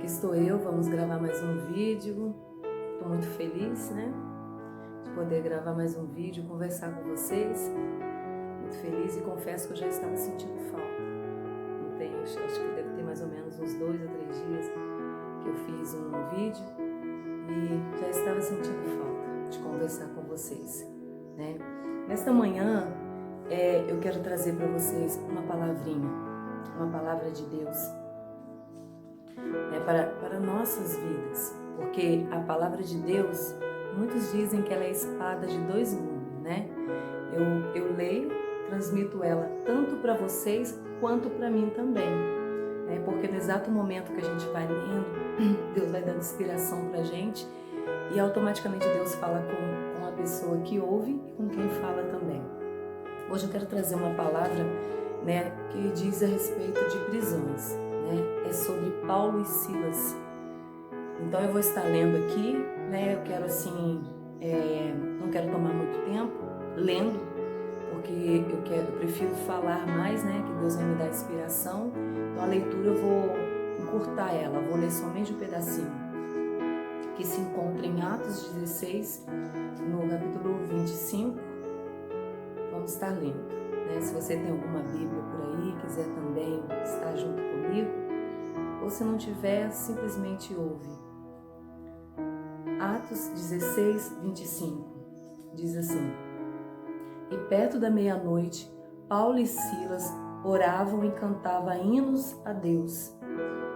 estou eu, vamos gravar mais um vídeo. Estou muito feliz, né, de poder gravar mais um vídeo, conversar com vocês. Muito feliz e confesso que eu já estava sentindo falta. Não tem, acho que deve ter mais ou menos uns 2 ou 3 dias que eu fiz um vídeo e já estava sentindo falta de conversar com vocês, né? Nesta manhã eu quero trazer para vocês uma palavrinha, uma palavra de Deus. Para nossas vidas, porque a palavra de Deus, muitos dizem que ela é espada de 2 gumes, né? Eu leio, transmito ela tanto para vocês quanto para mim também, né? Porque no exato momento que a gente vai lendo, Deus vai dando inspiração para a gente e automaticamente Deus fala com a pessoa que ouve e com quem fala também. Hoje eu quero trazer uma palavra, né, que diz a respeito de prisões. É sobre Paulo e Silas. Então eu vou estar lendo aqui, né? Eu quero assim, não quero tomar muito tempo lendo, porque eu prefiro falar mais, né? Que Deus vai me dar inspiração. Então a leitura eu vou encurtar ela, vou ler somente um pedacinho que se encontra em Atos 16, no capítulo 25. Vamos estar lendo. Se você tem alguma Bíblia por aí, quiser também estar junto comigo, ou se não tiver, simplesmente ouve. Atos 16, 25, diz assim: E perto da meia-noite, Paulo e Silas oravam e cantavam hinos a Deus,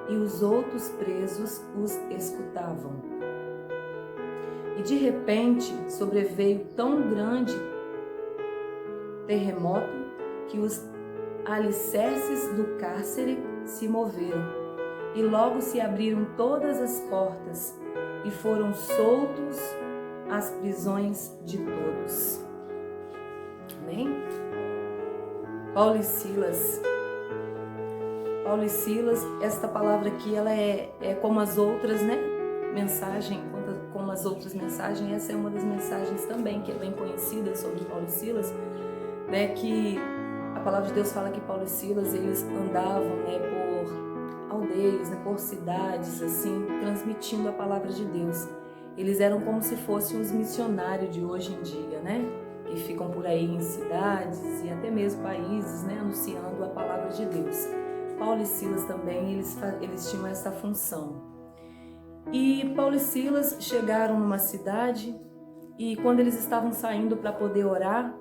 e os outros presos os escutavam. E de repente sobreveio tão grande terremoto que os alicerces do cárcere se moveram, e logo se abriram todas as portas, e foram soltos as prisões de todos. Amém? Paulo e Silas, esta palavra aqui, ela é como as outras, né? Como as outras mensagens, essa é uma das mensagens também que é bem conhecida sobre Paulo e Silas, né, que a palavra de Deus fala que Paulo e Silas, eles andavam, né, por aldeias, né, por cidades, assim, transmitindo a palavra de Deus. Eles eram como se fossem os missionários de hoje em dia, né, que ficam por aí em cidades e até mesmo países, né, anunciando a palavra de Deus. Paulo e Silas também, eles tinham essa função. E Paulo e Silas chegaram numa cidade e quando eles estavam saindo para poder orar,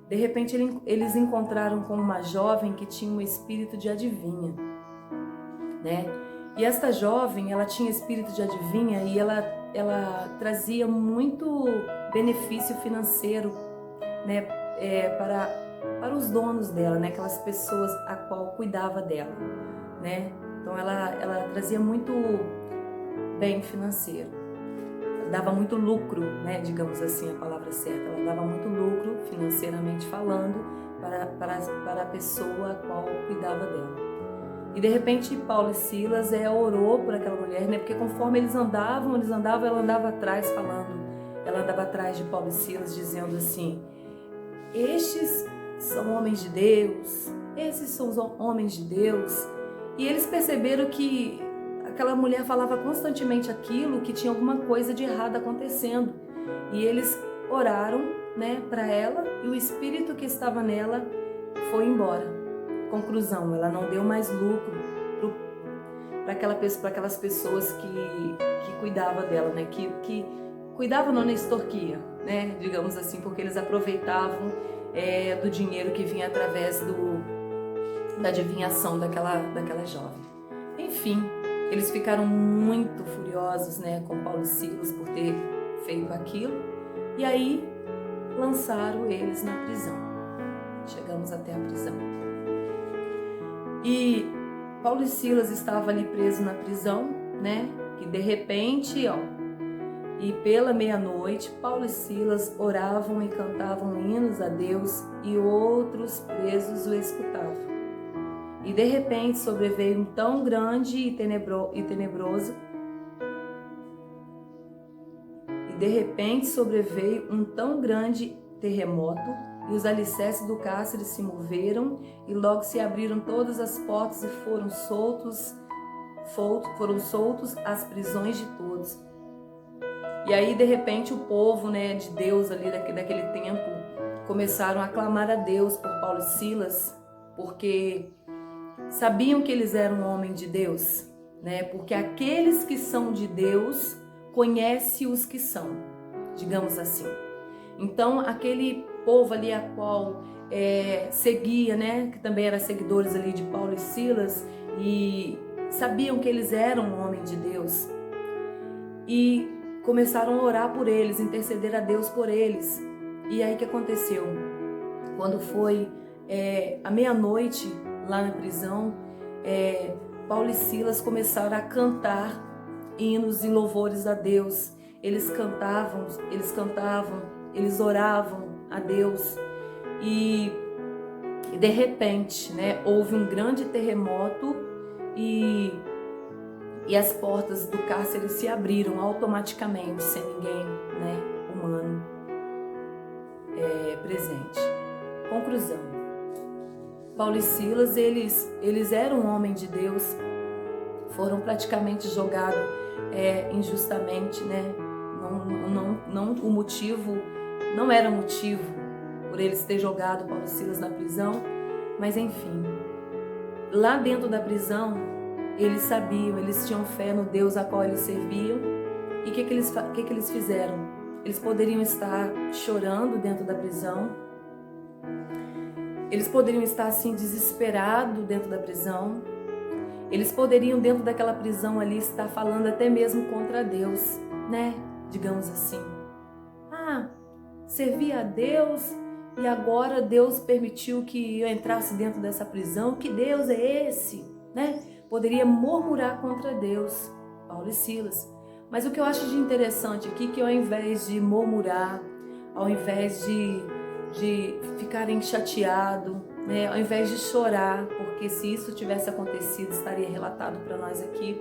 de repente eles encontraram com uma jovem que tinha um espírito de adivinha, né? E esta jovem, ela tinha espírito de adivinha e ela trazia muito benefício financeiro, né? Para os donos dela, né? Aquelas pessoas a qual cuidava dela, né? Então ela trazia muito bem financeiro. Dava muito lucro, né, digamos assim, a palavra certa, ela dava muito lucro, financeiramente falando, para a pessoa a qual cuidava dela. E de repente Paulo e Silas orou por aquela mulher, né, porque conforme eles andavam, ela andava atrás falando, ela andava atrás de Paulo e Silas dizendo assim: estes são homens de Deus, esses são os homens de Deus. E eles perceberam que aquela mulher falava constantemente aquilo, que tinha alguma coisa de errado acontecendo. E eles oraram, né, para ela, e o espírito que estava nela foi embora. Conclusão, ela não deu mais lucro para aquelas pessoas que cuidavam dela, né, que cuidavam, não, extorquia, né, digamos assim, porque eles aproveitavam do dinheiro que vinha através da adivinhação daquela jovem. Enfim, eles ficaram muito furiosos, né, com Paulo e Silas por ter feito aquilo, e aí lançaram eles na prisão. Chegamos até a prisão. E Paulo e Silas estavam ali presos na prisão, né, que de repente, e pela meia-noite, Paulo e Silas oravam e cantavam hinos a Deus, e outros presos o escutavam. E de repente sobreveio um tão grande e tenebroso. E de repente sobreveio um tão grande terremoto, e os alicerces do cárcere se moveram, e logo se abriram todas as portas e foram soltos foram soltos às prisões de todos. E aí, de repente, o povo, né, de Deus ali daquele tempo começaram a clamar a Deus por Paulo e Silas, porque sabiam que eles eram homens de Deus, né? Porque aqueles que são de Deus conhecem os que são, digamos assim. Então, aquele povo ali a qual seguia, né, que também eram seguidores ali de Paulo e Silas, e sabiam que eles eram homens de Deus, e começaram a orar por eles, interceder a Deus por eles. E aí o que aconteceu? Quando foi à meia-noite lá na prisão, Paulo e Silas começaram a cantar hinos e louvores a Deus. Eles cantavam, eles oravam a Deus. E de repente, né, houve um grande terremoto e as portas do cárcere se abriram automaticamente, sem ninguém, né, humano presente. Conclusão: Paulo e Silas, eles eram homens de Deus, foram praticamente jogados injustamente, né? Não, o motivo não era motivo por eles ter jogado Paulo e Silas na prisão, mas enfim, lá dentro da prisão, eles sabiam, eles tinham fé no Deus a qual eles serviam. E o que eles fizeram? Eles poderiam estar chorando dentro da prisão, eles poderiam estar assim desesperados dentro da prisão, eles poderiam dentro daquela prisão ali estar falando até mesmo contra Deus, né? Digamos assim, servia a Deus e agora Deus permitiu que eu entrasse dentro dessa prisão. Que Deus é esse, né? Poderia murmurar contra Deus, Paulo e Silas. Mas o que eu acho de interessante aqui, que ao invés de murmurar, ao invés de ficarem chateados, né, ao invés de chorar, porque se isso tivesse acontecido, estaria relatado para nós aqui,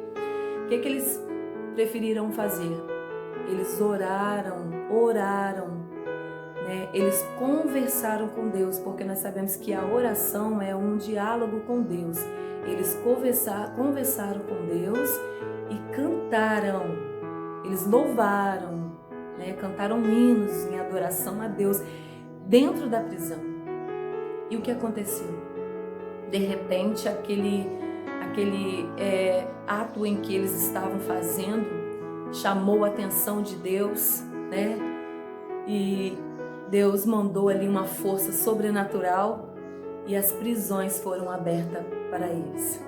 o que eles preferiram fazer? Eles oraram, né? Eles conversaram com Deus, porque nós sabemos que a oração é um diálogo com Deus. Eles conversaram com Deus e cantaram, eles louvaram, né? Cantaram hinos em adoração a Deus dentro da prisão. E o que aconteceu? De repente, aquele ato em que eles estavam fazendo chamou a atenção de Deus, né? E Deus mandou ali uma força sobrenatural e as prisões foram abertas para eles,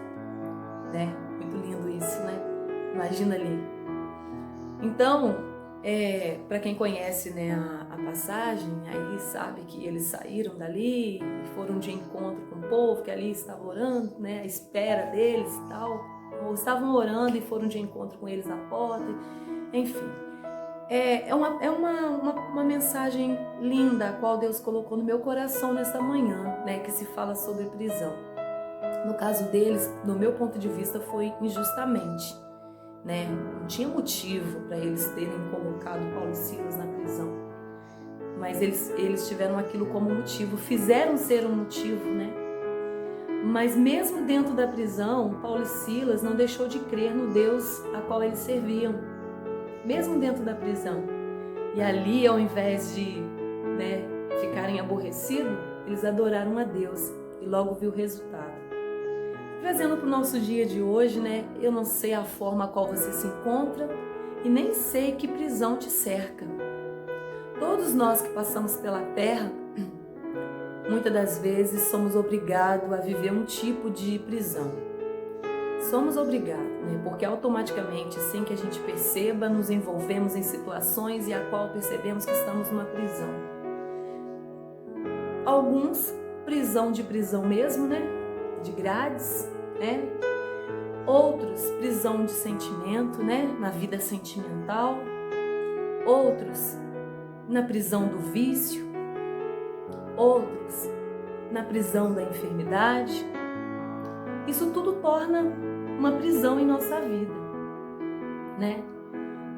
né? Muito lindo isso, né? Imagina ali. Então, para quem conhece, né, a passagem, aí sabe que eles saíram dali e foram de encontro com o povo que ali estava orando, né, à espera deles e tal, ou estavam orando e foram de encontro com eles na porta, enfim. É uma mensagem linda a qual Deus colocou no meu coração nesta manhã, né, que se fala sobre prisão. No caso deles, no meu ponto de vista, foi injustamente, né? Não tinha motivo para eles terem colocado Paulo e Silas na prisão, mas eles tiveram aquilo como motivo, fizeram ser um motivo, né? Mas mesmo dentro da prisão, Paulo e Silas não deixou de crer no Deus a qual eles serviam, mesmo dentro da prisão. E ali, ao invés de, né, ficarem aborrecidos, eles adoraram a Deus e logo viu o resultado. Trazendo para o nosso dia de hoje, né? Eu não sei a forma a qual você se encontra e nem sei que prisão te cerca. Todos nós que passamos pela terra, muitas das vezes somos obrigados a viver um tipo de prisão. Somos obrigados, né? Porque automaticamente, sem que a gente perceba, nos envolvemos em situações e a qual percebemos que estamos numa prisão. Alguns, prisão mesmo, né? De grades, né? Outros, prisão de sentimento, né? Na vida sentimental. Outros, na prisão do vício. Outros, na prisão da enfermidade. Isso tudo torna uma prisão em nossa vida, né?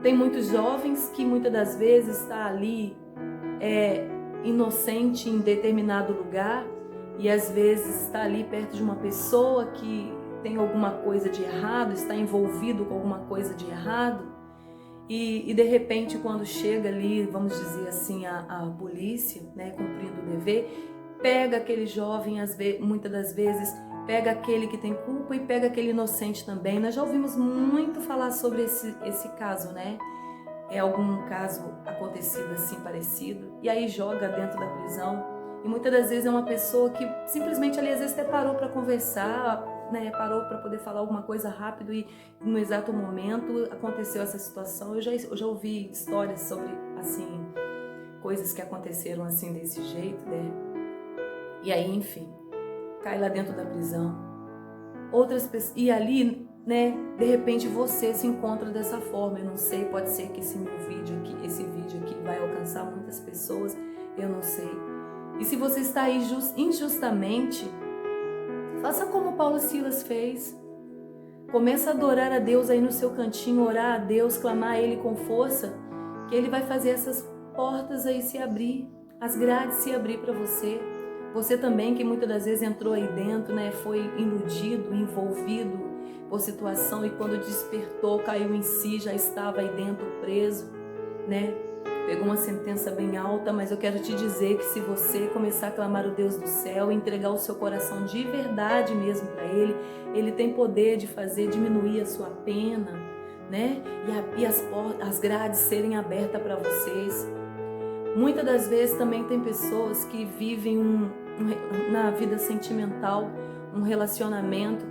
Tem muitos jovens que muitas das vezes está ali inocente em determinado lugar, e às vezes está ali perto de uma pessoa que tem alguma coisa de errado, está envolvido com alguma coisa de errado, e de repente quando chega ali, vamos dizer assim, a polícia, né, cumprindo o dever, pega aquele jovem, muitas das vezes, pega aquele que tem culpa e pega aquele inocente também. Nós já ouvimos muito falar sobre esse caso, né? É algum caso acontecido assim, parecido, e aí joga dentro da prisão. E muitas das vezes é uma pessoa que simplesmente ali às vezes até parou para conversar, né? Parou para poder falar alguma coisa rápido e no exato momento aconteceu essa situação. Eu já ouvi histórias sobre, assim, coisas que aconteceram assim desse jeito, né? E aí, enfim, cai lá dentro da prisão. Outras pessoas, e ali, né, de repente você se encontra dessa forma. Eu não sei, pode ser que esse vídeo aqui vai alcançar muitas pessoas, eu não sei. E se você está aí injustamente, faça como Paulo e Silas fez. Começa a adorar a Deus aí no seu cantinho, orar a Deus, clamar a Ele com força, que Ele vai fazer essas portas aí se abrir, as grades se abrir para você. Você também, que muitas das vezes entrou aí dentro, né, foi iludido, envolvido por situação e quando despertou, caiu em si, já estava aí dentro preso, né? Pegou uma sentença bem alta, mas eu quero te dizer que se você começar a clamar o Deus do céu, entregar o seu coração de verdade mesmo para Ele, Ele tem poder de fazer diminuir a sua pena, né? E as grades serem abertas para vocês. Muitas das vezes também tem pessoas que vivem na vida sentimental, um relacionamento,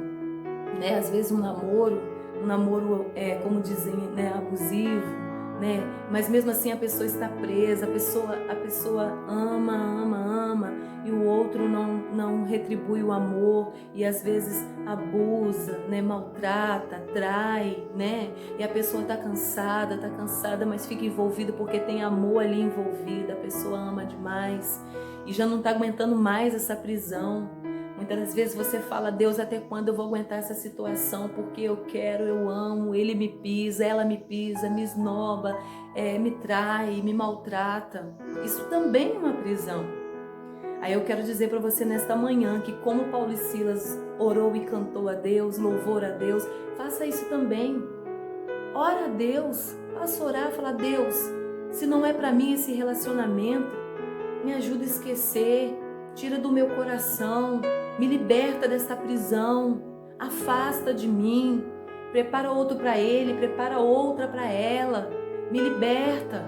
né? Às vezes um namoro como dizem, né, abusivo, né? Mas mesmo assim a pessoa está presa, a pessoa ama e o outro não retribui o amor e às vezes abusa, né? Maltrata, trai, né? E a pessoa está cansada, mas fica envolvida porque tem amor ali envolvido, a pessoa ama demais e já não está aguentando mais essa prisão. Muitas das vezes você fala: Deus, até quando eu vou aguentar essa situação? Porque eu quero, eu amo, ele me pisa, ela me pisa, me esnoba, me trai, me maltrata. Isso também é uma prisão. Aí eu quero dizer para você nesta manhã que como Paulo e Silas orou e cantou a Deus, louvor a Deus, faça isso também. Ora a Deus, faça orar, fala: Deus, se não é para mim esse relacionamento, me ajuda a esquecer, tira do meu coração, me liberta desta prisão, afasta de mim, prepara outro para ele, prepara outra para ela, me liberta.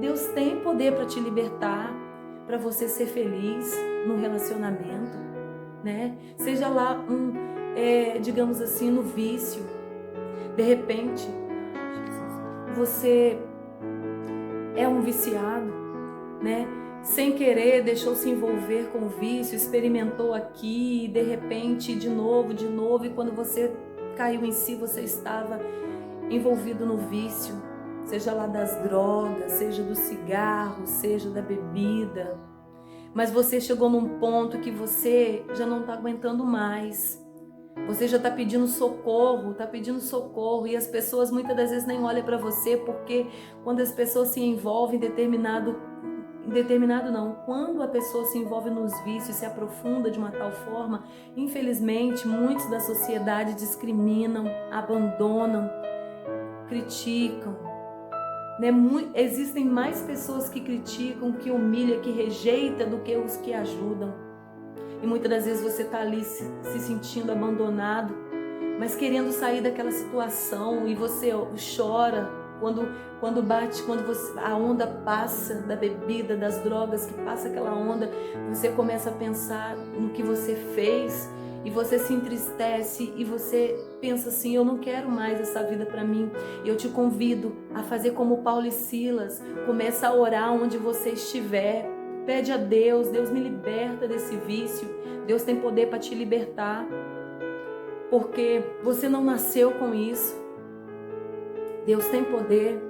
Deus tem poder para te libertar, para você ser feliz no relacionamento, né? Seja lá digamos assim, no vício. De repente, você é um viciado, né? Sem querer, deixou se envolver com o vício, experimentou aqui, e de repente, de novo, e quando você caiu em si, você estava envolvido no vício, seja lá das drogas, seja do cigarro, seja da bebida, mas você chegou num ponto que você já não está aguentando mais, você já está pedindo socorro, e as pessoas muitas das vezes nem olham para você, porque quando as pessoas se envolvem quando a pessoa se envolve nos vícios, se aprofunda de uma tal forma, infelizmente muitos da sociedade discriminam, abandonam, criticam, né? Existem mais pessoas que criticam, que humilham, que rejeitam do que os que ajudam. E muitas das vezes você está ali se sentindo abandonado, mas querendo sair daquela situação, e você chora quando a onda passa da bebida, das drogas, que passa aquela onda, você começa a pensar no que você fez e você se entristece e você pensa assim: eu não quero mais essa vida para mim. E eu te convido a fazer como Paulo e Silas, começa a orar onde você estiver, pede a Deus: Deus, me liberta desse vício. Deus tem poder para te libertar, porque você não nasceu com isso. Deus tem poder.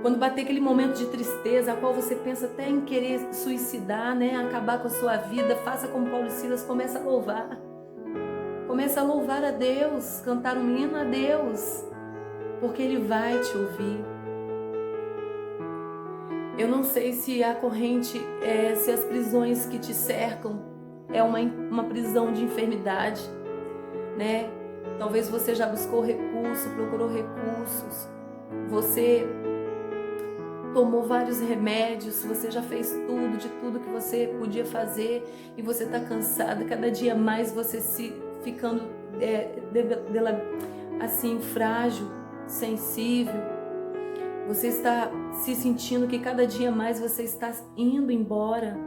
Quando bater aquele momento de tristeza, a qual você pensa até em querer suicidar, né? Acabar com a sua vida, faça como Paulo e Silas, começa a louvar. Começa a louvar a Deus, cantar um hino a Deus, porque Ele vai te ouvir. Eu não sei se a corrente, se as prisões que te cercam é uma prisão de enfermidade, né? Talvez você já buscou recurso, procurou recursos, você tomou vários remédios, você já fez tudo, de tudo que você podia fazer e você está cansado. Cada dia mais você se ficando assim frágil, sensível. Você está se sentindo que cada dia mais você está indo embora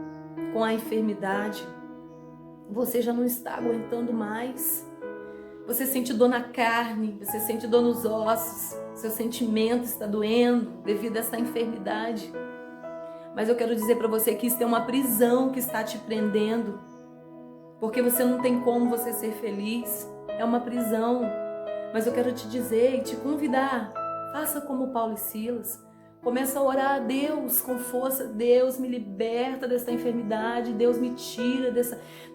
com a enfermidade. Você já não está aguentando mais. Você sente dor na carne, você sente dor nos ossos, seu sentimento está doendo devido a essa enfermidade. Mas eu quero dizer para você que isso é uma prisão que está te prendendo, porque você não tem como você ser feliz, é uma prisão. Mas eu quero te dizer e te convidar, faça como Paulo e Silas, começa a orar a Deus com força. Deus me liberta dessa enfermidade, Deus me tira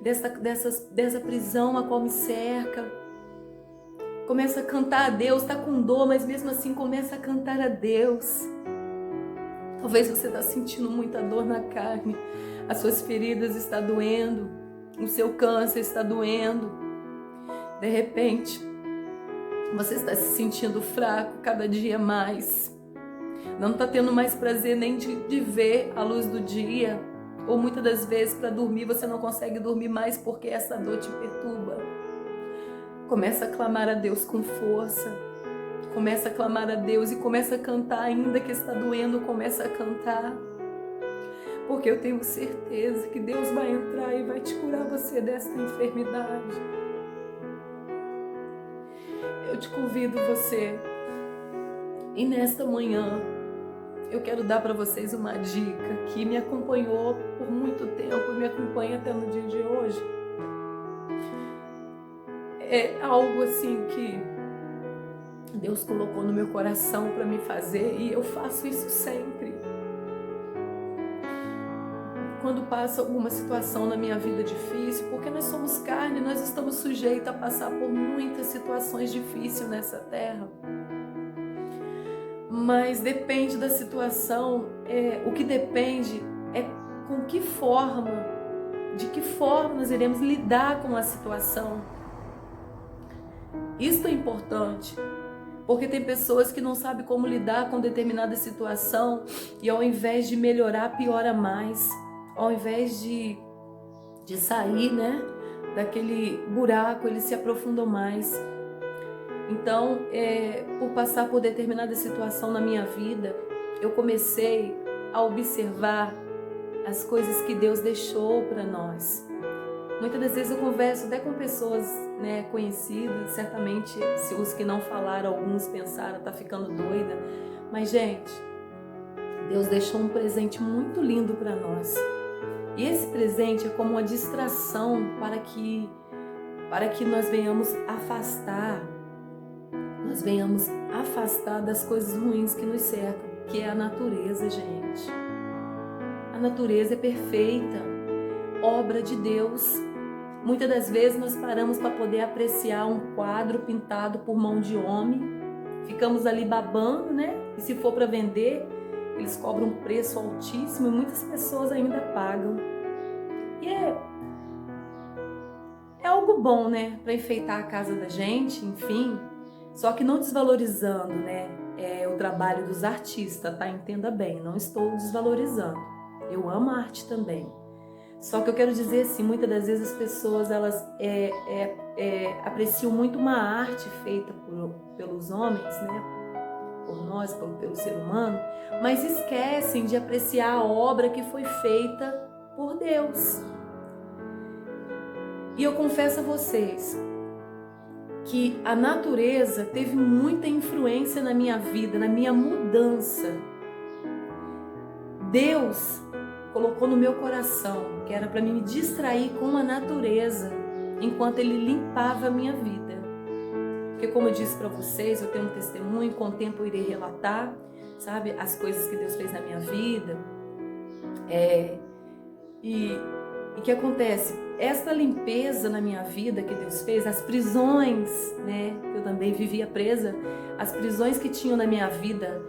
dessa prisão a qual me cerca. Começa a cantar a Deus, está com dor, mas mesmo assim começa a cantar a Deus. Talvez você está sentindo muita dor na carne, as suas feridas estão doendo, o seu câncer está doendo. De repente, você está se sentindo fraco cada dia mais. Não está tendo mais prazer nem de ver a luz do dia. Ou muitas das vezes para dormir você não consegue dormir mais porque essa dor te perturba. Começa a clamar a Deus com força. Começa a clamar a Deus e começa a cantar, ainda que está doendo, começa a cantar. Porque eu tenho certeza que Deus vai entrar e vai te curar você dessa enfermidade. Eu te convido você. E nesta manhã, eu quero dar para vocês uma dica que me acompanhou por muito tempo, me acompanha até no dia de hoje. É algo assim que Deus colocou no meu coração para me fazer e eu faço isso sempre. Quando passa alguma situação na minha vida difícil, porque nós somos carne, nós estamos sujeitos a passar por muitas situações difíceis nessa terra. Mas depende da situação, o que depende é com que forma, de que forma nós iremos lidar com a situação. Isso é importante, porque tem pessoas que não sabem como lidar com determinada situação e ao invés de melhorar, piora mais. Ao invés de sair, né, daquele buraco, eles se aprofundam mais. Então, por passar por determinada situação na minha vida, eu comecei a observar as coisas que Deus deixou para nós. Muitas das vezes eu converso até com pessoas, né, conhecidas, certamente se os que não falaram, alguns pensaram, tá ficando doida. Mas, gente, Deus deixou um presente muito lindo para nós. E esse presente é como uma distração para que nós venhamos afastar das coisas ruins que nos cercam, que é a natureza, gente. A natureza é perfeita, obra de Deus. Muitas das vezes nós paramos para poder apreciar um quadro pintado por mão de homem, ficamos ali babando, né? E se for para vender, eles cobram um preço altíssimo e muitas pessoas ainda pagam. E é algo bom, né? Para enfeitar a casa da gente, enfim. Só que não desvalorizando, né? O trabalho dos artistas, tá? Entenda bem, não estou desvalorizando. Eu amo a arte também. Só que eu quero dizer assim, muitas das vezes as pessoas elas apreciam muito uma arte feita pelos homens, né? Por nós, pelo ser humano, mas esquecem de apreciar a obra que foi feita por Deus. E eu confesso a vocês que a natureza teve muita influência na minha vida, na minha mudança. Deus colocou no meu coração que era para me distrair com a natureza enquanto Ele limpava a minha vida. Porque como eu disse para vocês, eu tenho um testemunho, com o tempo eu irei relatar, sabe, as coisas que Deus fez na minha vida. E o que acontece? Essa limpeza na minha vida que Deus fez, as prisões, né, eu também vivia presa, as prisões que tinham na minha vida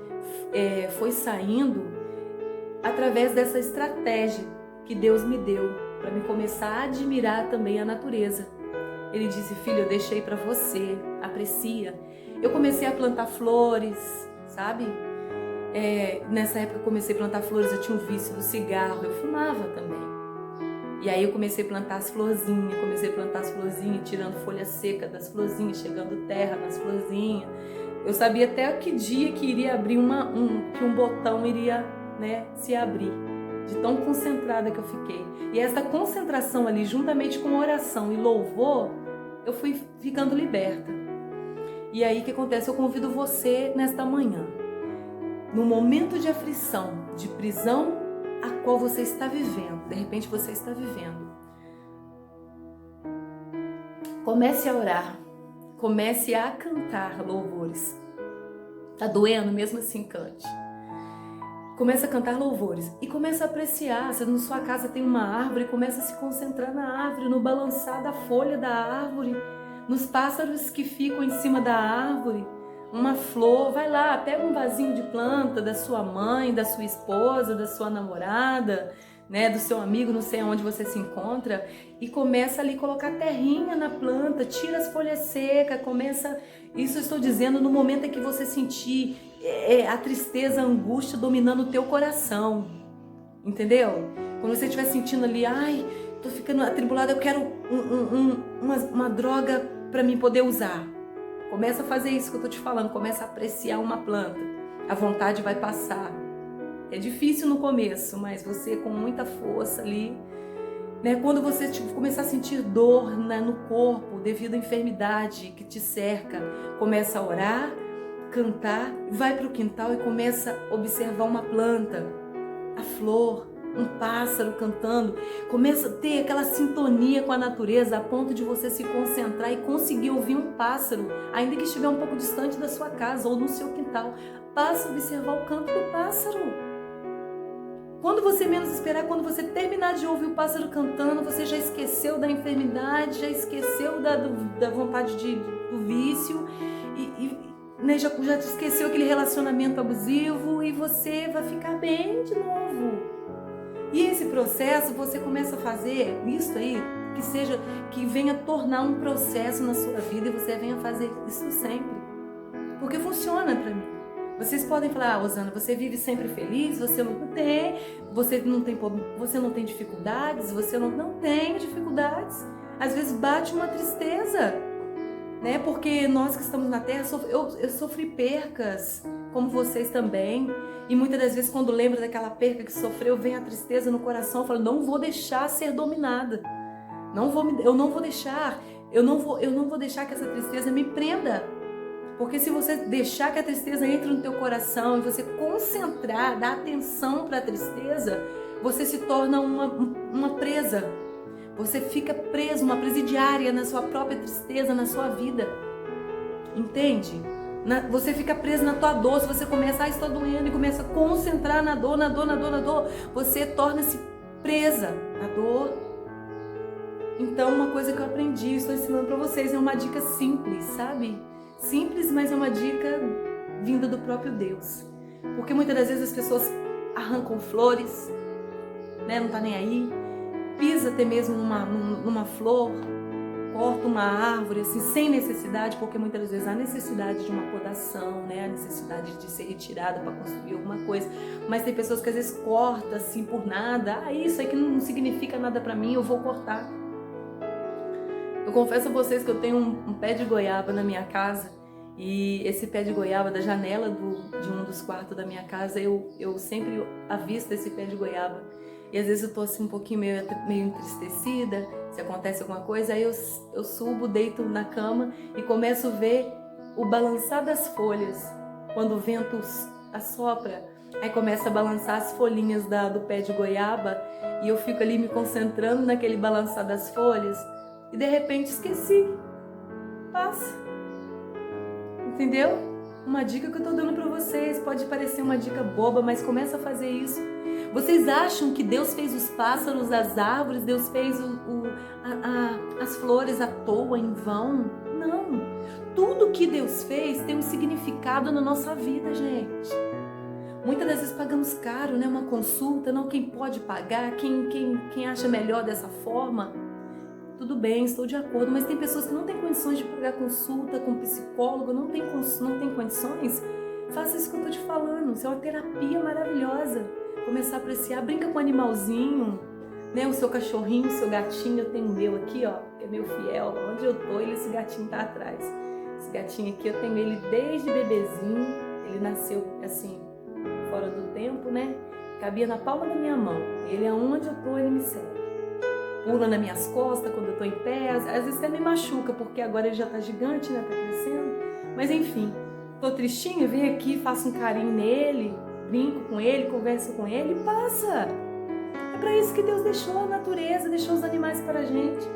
foi saindo através dessa estratégia que Deus me deu para me começar a admirar também a natureza. Ele disse: filho, eu deixei para você, aprecia. Eu comecei a plantar flores, sabe? Nessa época eu comecei a plantar flores, eu tinha um vício do cigarro, eu fumava também. E aí eu comecei a plantar as florzinhas, tirando folha seca das florzinhas, chegando terra nas florzinhas. Eu sabia até que dia que iria abrir que um botão iria, né, se abrir, de tão concentrada que eu fiquei. E essa concentração ali, juntamente com oração e louvor, eu fui ficando liberta. E aí o que acontece? Eu convido você nesta manhã, no momento de aflição, de prisão a qual você está vivendo, de repente você está vivendo, comece a orar, comece a cantar louvores. Tá doendo? Mesmo assim, cante. Comece a cantar louvores e comece a apreciar. Se na sua casa tem uma árvore, comece a se concentrar na árvore, no balançar da folha da árvore, nos pássaros que ficam em cima da árvore, uma flor. Vai lá, pega um vasinho de planta da sua mãe, da sua esposa, da sua namorada, né, do seu amigo, não sei onde você se encontra, e começa ali a colocar terrinha na planta, tira as folhas secas, começa, isso eu estou dizendo no momento em que você sentir a tristeza, a angústia dominando o teu coração, entendeu? Quando você estiver sentindo ali, ai, tô ficando atribulada, eu quero uma droga para mim poder usar. Começa a fazer isso que eu tô te falando, começa a apreciar uma planta, a vontade vai passar. É difícil no começo, mas você com muita força ali, né? Quando você começar a sentir dor, né, no corpo devido à enfermidade que te cerca, começa a orar, cantar, vai para o quintal e começa a observar uma planta, a flor, um pássaro cantando, começa a ter aquela sintonia com a natureza a ponto de você se concentrar e conseguir ouvir um pássaro, ainda que estiver um pouco distante da sua casa ou no seu quintal. Passa a observar o canto do pássaro. Quando você menos esperar, quando você terminar de ouvir o pássaro cantando, você já esqueceu da enfermidade, já esqueceu da vontade do vício né, já esqueceu aquele relacionamento abusivo e você vai ficar bem de novo. E esse processo você começa a fazer isso aí, que venha tornar um processo na sua vida e você venha fazer isso sempre. Porque funciona para mim. Vocês podem falar: Rosana, você vive sempre feliz, você não tem dificuldades, você não tem dificuldades. Às vezes bate uma tristeza, né? Porque nós que estamos na Terra, eu sofri percas, como vocês também. E muitas das vezes quando lembro daquela perca que sofreu, vem a tristeza no coração, eu falo: não vou deixar ser dominada. Eu não vou deixar que essa tristeza me prenda. Porque se você deixar que a tristeza entre no teu coração e você concentrar, dar atenção para a tristeza, você se torna uma presa. Você fica preso, uma presidiária na sua própria tristeza, na sua vida. Entende? Você fica preso na tua dor. Se você começa, estou doendo, e começa a concentrar na dor, você torna-se presa na dor. Então, uma coisa que eu aprendi, estou ensinando para vocês, é uma dica simples, sabe? Simples, mas é uma dica vinda do próprio Deus. Porque muitas das vezes as pessoas arrancam flores, né? Não tá nem aí. Pisa até mesmo numa flor, corta uma árvore assim, sem necessidade, porque muitas das vezes há necessidade de uma podação, né? A necessidade de ser retirada para construir alguma coisa. Mas tem pessoas que às vezes cortam assim por nada. Isso aqui não significa nada para mim, eu vou cortar. Eu confesso a vocês que eu tenho um pé de goiaba na minha casa, e esse pé de goiaba, da janela de um dos quartos da minha casa, eu sempre avisto esse pé de goiaba. E às vezes eu tô assim um pouquinho meio entristecida, se acontece alguma coisa, aí eu subo, deito na cama e começo a ver o balançar das folhas. Quando o vento assopra, aí começa a balançar as folhinhas do pé de goiaba, e eu fico ali me concentrando naquele balançar das folhas. E de repente esqueci. Passa. Entendeu? Uma dica que eu tô dando pra vocês. Pode parecer uma dica boba, mas começa a fazer isso. Vocês acham que Deus fez os pássaros, as árvores, Deus fez as flores à toa, em vão? Não. Tudo que Deus fez tem um significado na nossa vida, gente. Muitas das vezes pagamos caro, né? Uma consulta, não quem pode pagar, quem acha melhor dessa forma. tudo bem, estou de acordo, mas tem pessoas que não têm condições de pagar consulta com psicólogo, não tem condições. Faça isso que eu tô te falando, isso é uma terapia maravilhosa. Começar a apreciar, brinca com o animalzinho, né? O seu cachorrinho, o seu gatinho, eu tenho o meu aqui, ó, que é meu fiel, onde eu tô, esse gatinho tá atrás. Esse gatinho aqui, eu tenho ele desde bebezinho, ele nasceu assim, fora do tempo, né? Cabia na palma da minha mão, ele aonde eu tô, ele me segue. Pula nas minhas costas quando eu tô em pé, às vezes até me machuca, porque agora ele já tá gigante, né, tá crescendo. Mas enfim, tô tristinha, venho aqui, faço um carinho nele, brinco com ele, converso com ele e passa. É pra isso que Deus deixou a natureza, deixou os animais para a gente.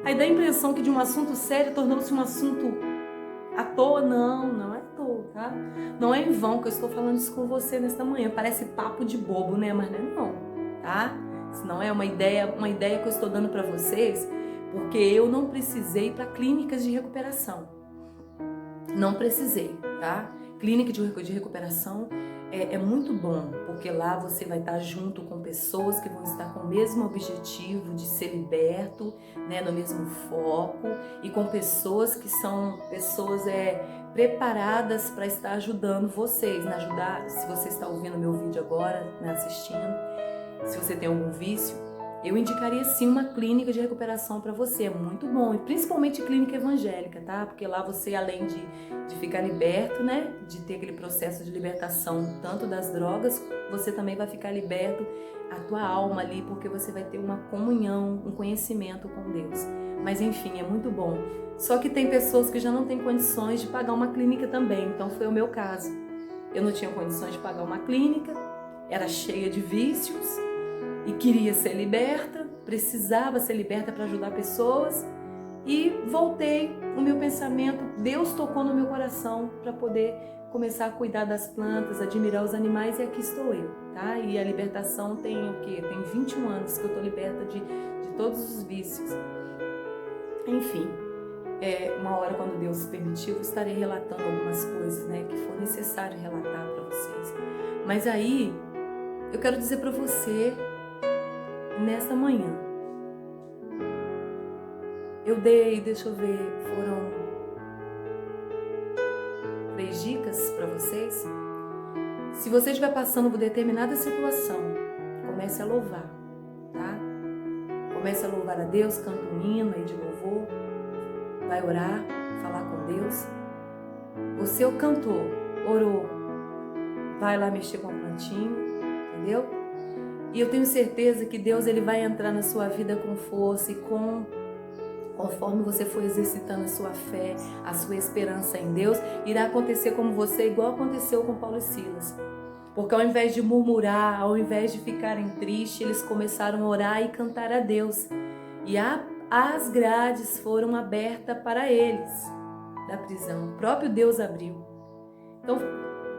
Aí dá a impressão que de um assunto sério tornou-se um assunto à toa. Não é à toa, tá? Não é em vão que eu estou falando isso com você nesta manhã. Parece papo de bobo, né? Mas não, tá? Isso não é uma ideia que eu estou dando para vocês, porque eu não precisei ir para clínicas de recuperação. Não precisei, tá? Clínica de recuperação é muito bom, porque lá você vai estar junto com pessoas que vão estar com o mesmo objetivo de ser liberto, né, no mesmo foco, e com pessoas que são pessoas preparadas para estar ajudando vocês, né? Ajudar, se você está ouvindo meu vídeo agora, né, assistindo, se você tem algum vício, eu indicaria sim uma clínica de recuperação para você, é muito bom, e principalmente clínica evangélica, tá? Porque lá você, além de ficar liberto, né, de ter aquele processo de libertação tanto das drogas, você também vai ficar liberto a tua alma ali, porque você vai ter uma comunhão, um conhecimento com Deus. Mas enfim, é muito bom. Só que tem pessoas que já não têm condições de pagar uma clínica também, então foi o meu caso. Eu não tinha condições de pagar uma clínica, era cheia de vícios, e queria ser liberta, precisava ser liberta para ajudar pessoas, e voltei o meu pensamento, Deus tocou no meu coração para poder começar a cuidar das plantas, admirar os animais, e aqui estou eu, tá? E a libertação tem o quê? Tem 21 anos que eu estou liberta de todos os vícios. Enfim, uma hora, quando Deus permitiu, eu estarei relatando algumas coisas, né, que for necessário relatar para vocês. Mas aí, eu quero dizer para você, nesta manhã, eu dei, deixa eu ver, foram 3 dicas para vocês. Se você estiver passando por determinada situação, comece a louvar, tá? Comece a louvar a Deus, canta um hino aí de louvor, vai orar, falar com Deus. Você é o cantor, orou, vai lá mexer com o plantinho, entendeu? E eu tenho certeza que Deus, ele vai entrar na sua vida com força e conforme você for exercitando a sua fé, a sua esperança em Deus, irá acontecer como você, igual aconteceu com Paulo e Silas. Porque ao invés de murmurar, ao invés de ficarem tristes, eles começaram a orar e cantar a Deus. E as grades foram abertas para eles da prisão. O próprio Deus abriu. Então,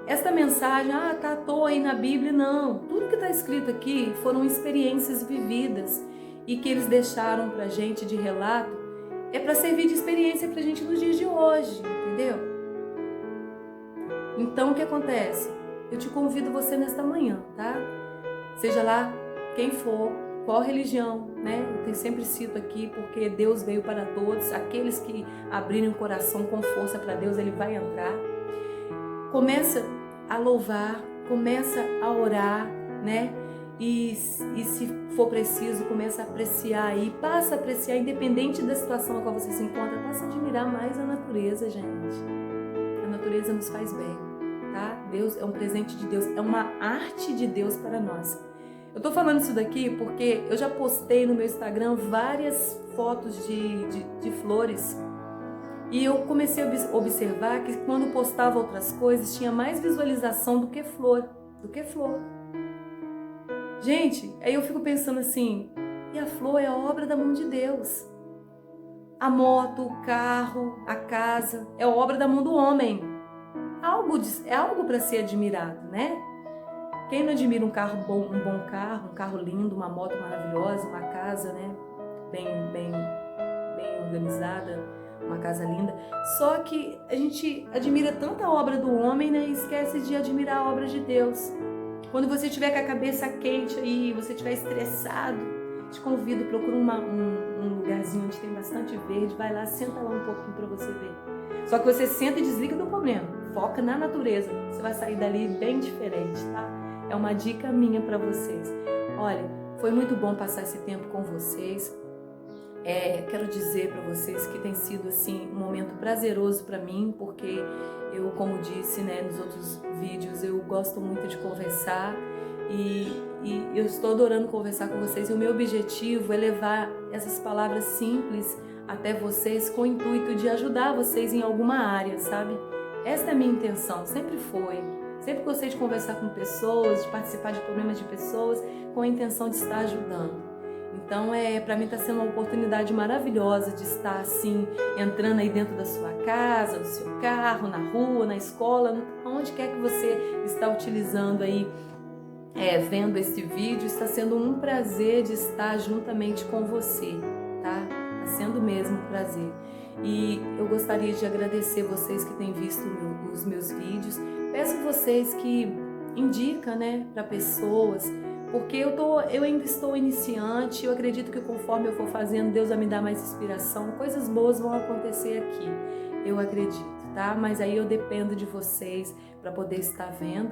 esta mensagem, tá à toa aí na Bíblia, não. Tudo que está escrito aqui foram experiências vividas e que eles deixaram para a gente de relato, é para servir de experiência para a gente nos dias de hoje, entendeu? Então, o que acontece? Eu te convido você nesta manhã, tá? Seja lá quem for, qual religião, né? Eu sempre cito aqui, porque Deus veio para todos, aqueles que abrirem o coração com força para Deus, Ele vai entrar. Começa a louvar, começa a orar, né? E se for preciso, começa a apreciar aí, passa a apreciar, independente da situação na qual você se encontra, passa a admirar mais a natureza, gente. A natureza nos faz bem, tá? Deus é um presente de Deus, é uma arte de Deus para nós. Eu tô falando isso daqui porque eu já postei no meu Instagram várias fotos de flores. E eu comecei a observar que quando postava outras coisas, tinha mais visualização do que flor. Gente, aí eu fico pensando assim, e a flor é a obra da mão de Deus. A moto, o carro, a casa, é a obra da mão do homem. É algo para ser admirado, né? Quem não admira um carro bom, um bom carro, um carro lindo, uma moto maravilhosa, uma casa, né? Bem organizada, uma casa linda. Só que a gente admira tanto a obra do homem, né? E esquece de admirar a obra de Deus. Quando você estiver com a cabeça quente aí, você estiver estressado, te convido, procura um lugarzinho onde tem bastante verde, vai lá, senta lá um pouquinho para você ver. Só que você senta e desliga do problema, foca na natureza, você vai sair dali bem diferente, tá? É uma dica minha para vocês. Olha, foi muito bom passar esse tempo com vocês. Quero dizer para vocês que tem sido assim um momento prazeroso para mim, porque eu, como disse, né, nos outros vídeos, eu gosto muito de conversar e eu estou adorando conversar com vocês. E o meu objetivo é levar essas palavras simples até vocês com o intuito de ajudar vocês em alguma área, sabe? Esta é a minha intenção, sempre foi. Sempre gostei de conversar com pessoas, de participar de problemas de pessoas com a intenção de estar ajudando. Então, para mim está sendo uma oportunidade maravilhosa de estar assim, entrando aí dentro da sua casa, do seu carro, na rua, na escola, onde quer que você está utilizando aí, vendo esse vídeo. Está sendo um prazer de estar juntamente com você, tá? Está sendo mesmo um prazer. E eu gostaria de agradecer vocês que têm visto os meus vídeos. Peço vocês que indicam, né, para pessoas, porque eu ainda estou iniciante. Eu acredito que conforme eu for fazendo, Deus vai me dar mais inspiração, coisas boas vão acontecer aqui, eu acredito, tá? Mas aí eu dependo de vocês para poder estar vendo,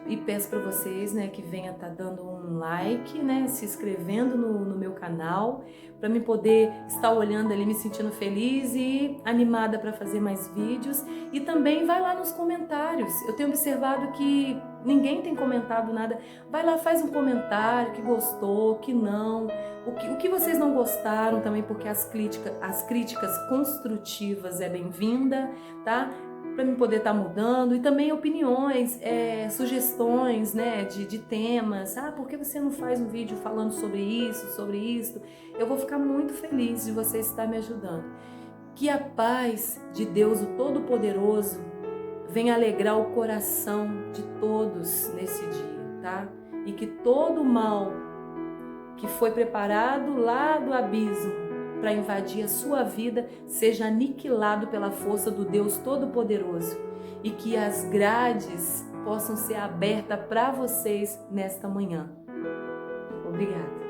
e peço para vocês, né, que venha estar dando um like, né, se inscrevendo no meu canal, para me poder estar olhando ali, me sentindo feliz e animada para fazer mais vídeos. E também vai lá nos comentários. Eu tenho observado que ninguém tem comentado nada. Vai lá, faz um comentário que gostou, que não, o que vocês não gostaram também, porque as críticas construtivas é bem-vinda, tá? Para mim poder estar mudando. E também opiniões, sugestões, né, de temas. Por que você não faz um vídeo falando sobre isso? Eu vou ficar muito feliz de você estar me ajudando. Que a paz de Deus, o Todo-Poderoso, venha alegrar o coração de todos nesse dia, tá? E que todo o mal que foi preparado lá do abismo para invadir a sua vida seja aniquilado pela força do Deus Todo-Poderoso, e que as grades possam ser abertas para vocês nesta manhã. Obrigada.